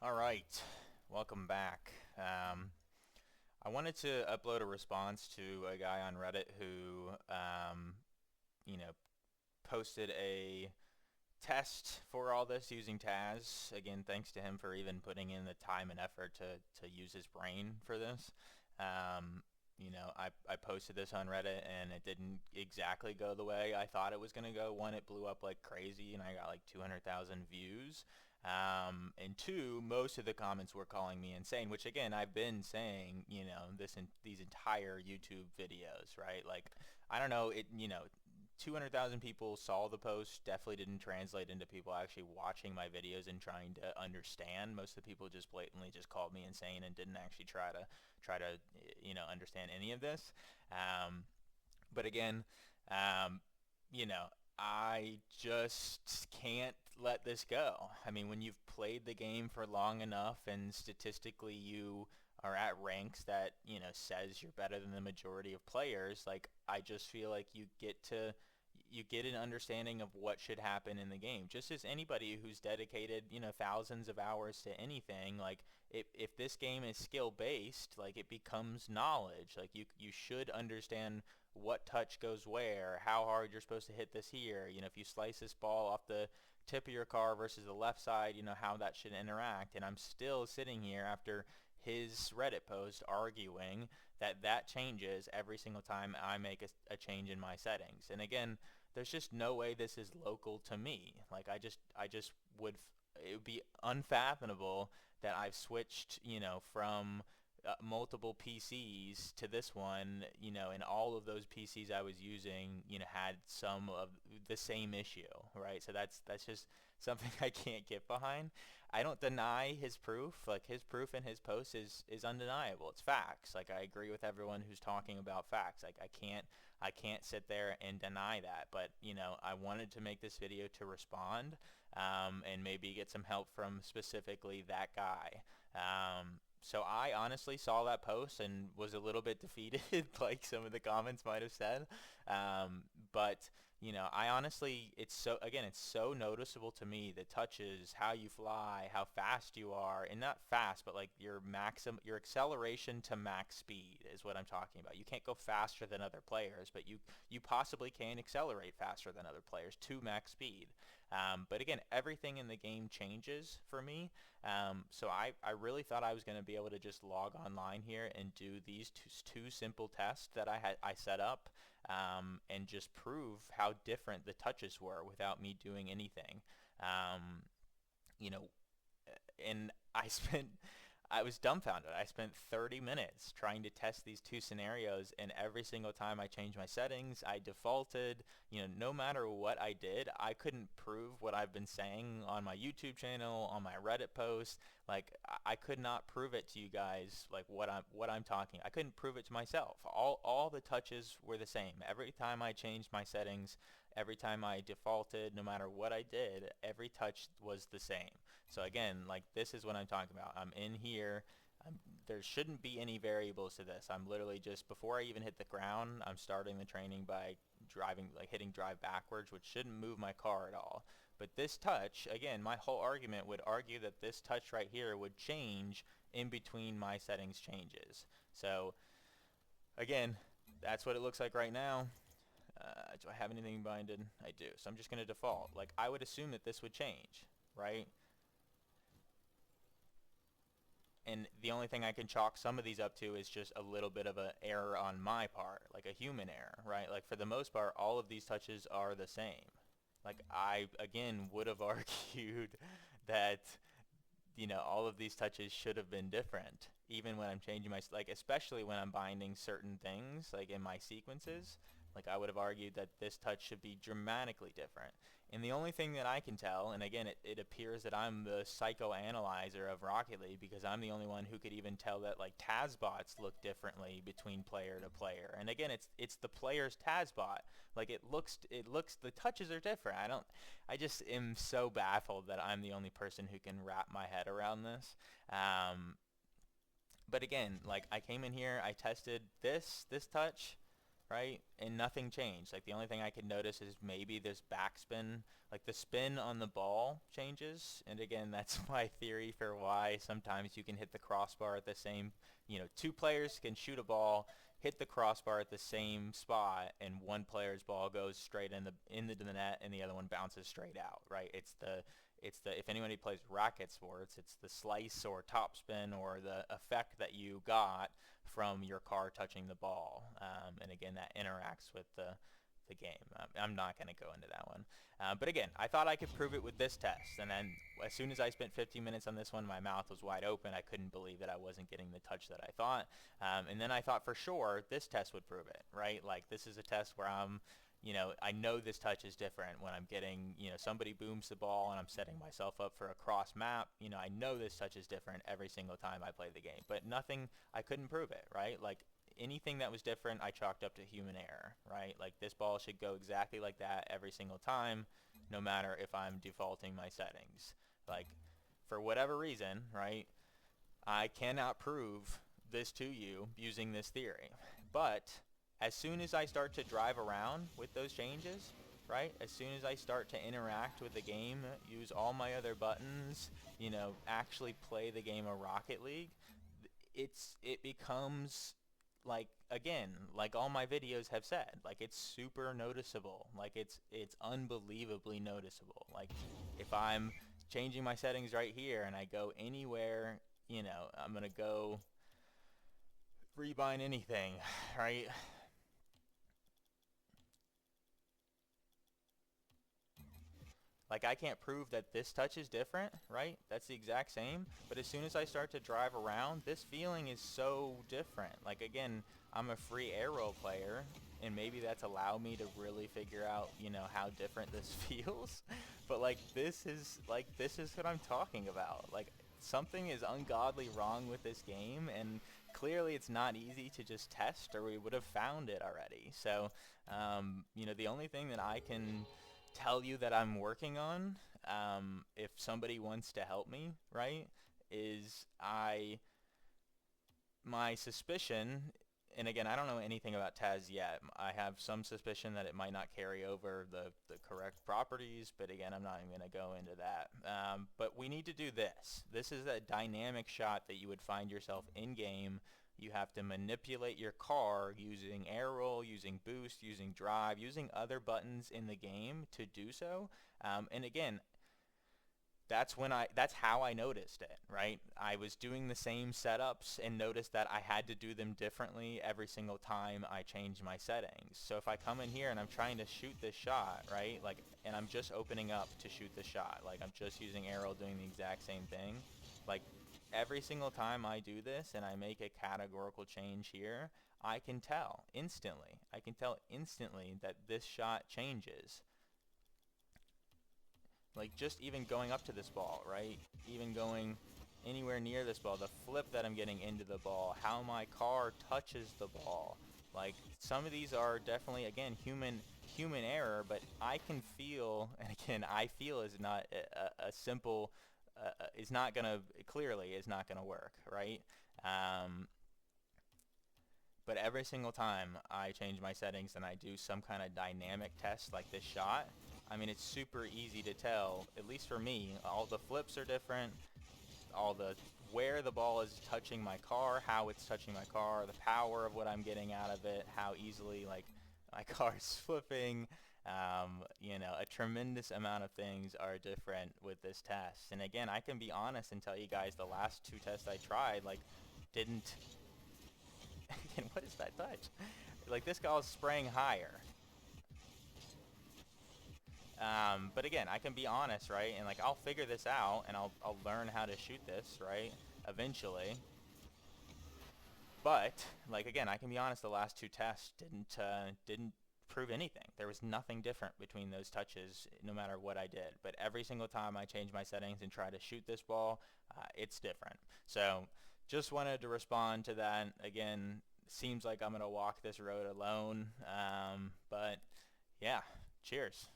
All right, welcome back. I wanted to upload a response to a guy on Reddit who, you know, posted a test for all this using Taz. Again, thanks to him for even putting in the time and effort to use his brain for this. Um, I posted this on Reddit and it didn't exactly go the way I thought it was going to go. One, it blew up like crazy and I got like 200,000 views. And two, most of the comments were calling me insane, which again, I've been saying, these entire YouTube videos, right? Like, I don't know, 200,000 people saw the post. Definitely didn't translate into people actually watching my videos and trying to understand. Most of the people just blatantly just called me insane and didn't actually try to understand any of this. Um, but again, um, you know, I just can't let this go. I mean, when you've played the game for long enough and statistically you are at ranks that, says you're better than the majority of players, like I just feel like you get an understanding of what should happen in the game. Just as anybody who's dedicated, thousands of hours to anything, like if this game is skill based, like it becomes knowledge. Like you should understand what touch goes where, how hard you're supposed to hit this here. If you slice this ball off the tip of your car versus the left side, how that should interact. And I'm still sitting here after his Reddit post arguing that changes every single time I make a change in my settings. And again, there's just no way this is local to me. Like I just would it would be unfathomable that I've switched, from multiple PCs to this one, and all of those PCs I was using, had some of the same issue, right? So that's just something I can't get behind. I don't deny his proof. Like his proof in his post is undeniable. It's facts. Like I agree with everyone who's talking about facts. Like I can't sit there and deny that. But I wanted to make this video to respond, and maybe get some help from specifically that guy. So I honestly saw that post and was a little bit defeated, like some of the comments might have said. But I honestly, it's so noticeable to me, the touches, how you fly, how fast you are, and not fast, but like your acceleration to max speed is what I'm talking about. You can't go faster than other players, but you possibly can accelerate faster than other players to max speed. But again, everything in the game changes for me. So I really thought I was going to be able to just log online here and do these two simple tests that I set up, and just prove how different the touches were without me doing anything. Um, you know, and I was dumbfounded. I spent 30 minutes trying to test these two scenarios, and every single time I changed my settings, I defaulted. No matter what I did, I couldn't prove what I've been saying on my YouTube channel, on my Reddit posts. Like I could not prove it to you guys, like what I'm talking. I couldn't prove it to myself. All the touches were the same. Every time I changed my settings, every time I defaulted, no matter what I did, every touch was the same. So again, like this is what I'm talking about. I'm in here. There shouldn't be any variables to this. I'm literally just, before I even hit the ground, I'm starting the training by driving, like hitting drive backwards, which shouldn't move my car at all. But this touch, again, my whole argument would argue that this touch right here would change in between my settings changes. So again, that's what it looks like right now. Do I have anything binded? I do. So I'm just going to default. Like I would assume that this would change, right? And the only thing I can chalk some of these up to is just a little bit of an error on my part, like a human error, right? Like for the most part, all of these touches are the same. Like I, again, would have argued that, all of these touches should have been different, even when I'm changing like, especially when I'm binding certain things, like in my sequences. Like I would have argued that this touch should be dramatically different. And the only thing that I can tell, and again, it appears that I'm the psychoanalyzer of Rocket League because I'm the only one who could even tell that like Tazbots look differently between player to player. And again, it's the player's Tazbot. Like it looks the touches are different. I just am so baffled that I'm the only person who can wrap my head around this. But again, like I came in here, I tested this touch, right? And nothing changed. Like the only thing I could notice is maybe this backspin, like the spin on the ball changes. And again, that's my theory for why sometimes you can hit the crossbar at the same, two players can shoot a ball, hit the crossbar at the same spot, and one player's ball goes straight into the net and the other one bounces straight out, right? It's the if anybody plays racket sports, it's the slice or topspin or the effect that you got from your car touching the ball. And again, that interacts with the game. I'm not going to go into that one. But again, I thought I could prove it with this test. And then as soon as I spent 15 minutes on this one, my mouth was wide open. I couldn't believe that I wasn't getting the touch that I thought. And then I thought for sure this test would prove it, right? Like this is a test where I know this touch is different when I'm getting, somebody booms the ball and I'm setting myself up for a cross map. I know this touch is different every single time I play the game, but nothing, I couldn't prove it, right? Like anything that was different, I chalked up to human error, right? Like this ball should go exactly like that every single time, no matter if I'm defaulting my settings. Like for whatever reason, right, I cannot prove this to you using this theory. But as soon as I start to drive around with those changes, right, as soon as I start to interact with the game, use all my other buttons, actually play the game of Rocket League, it becomes like, again, like all my videos have said, like it's super noticeable. Like it's unbelievably noticeable. Like if I'm changing my settings right here and I go anywhere, I'm gonna go rebind anything, right? Like I can't prove that this touch is different, right? That's the exact same. But as soon as I start to drive around, this feeling is so different. Like again, I'm a free aero player, and maybe that's allowed me to really figure out, how different this feels. But like this is what I'm talking about. Like something is ungodly wrong with this game, and clearly it's not easy to just test, or we would have found it already. So, the only thing that I can tell you that I'm working on, if somebody wants to help me, right, is my suspicion, and again, I don't know anything about Taz yet. I have some suspicion that it might not carry over the correct properties, but again, I'm not even going to go into that. But we need to do this. This is a dynamic shot that you would find yourself in-game. You have to manipulate your car using air roll, using boost, using drive, using other buttons in the game to do so. And again, that's how I noticed it, right? I was doing the same setups and noticed that I had to do them differently every single time I changed my settings. So if I come in here and I'm trying to shoot this shot, right, like, and I'm just opening up to shoot the shot, like I'm just using arrow doing the exact same thing, like every single time I do this and I make a categorical change here, I can tell instantly. I can tell instantly that this shot changes. Like just even going up to this ball, right? Even going anywhere near this ball, the flip that I'm getting into the ball, how my car touches the ball. Like some of these are definitely, again, human error, but I can feel, and again, I feel is not a simple, is not gonna, clearly is not gonna work, right? But every single time I change my settings and I do some kind of dynamic test like this shot, I mean, it's super easy to tell, at least for me, all the flips are different, all the where the ball is touching my car, how it's touching my car, the power of what I'm getting out of it, how easily like my car is flipping. A tremendous amount of things are different with this test. And again, I can be honest and tell you guys the last two tests I tried, like, didn't. Again, what is that touch? Like this guy was spraying higher. But again, I can be honest, right? And like I'll figure this out, and I'll learn how to shoot this, right? Eventually. But like again, I can be honest. The last two tests didn't prove anything. There was nothing different between those touches, no matter what I did. But every single time I change my settings and try to shoot this ball, it's different. So just wanted to respond to that. Again, seems like I'm gonna walk this road alone. But yeah, cheers.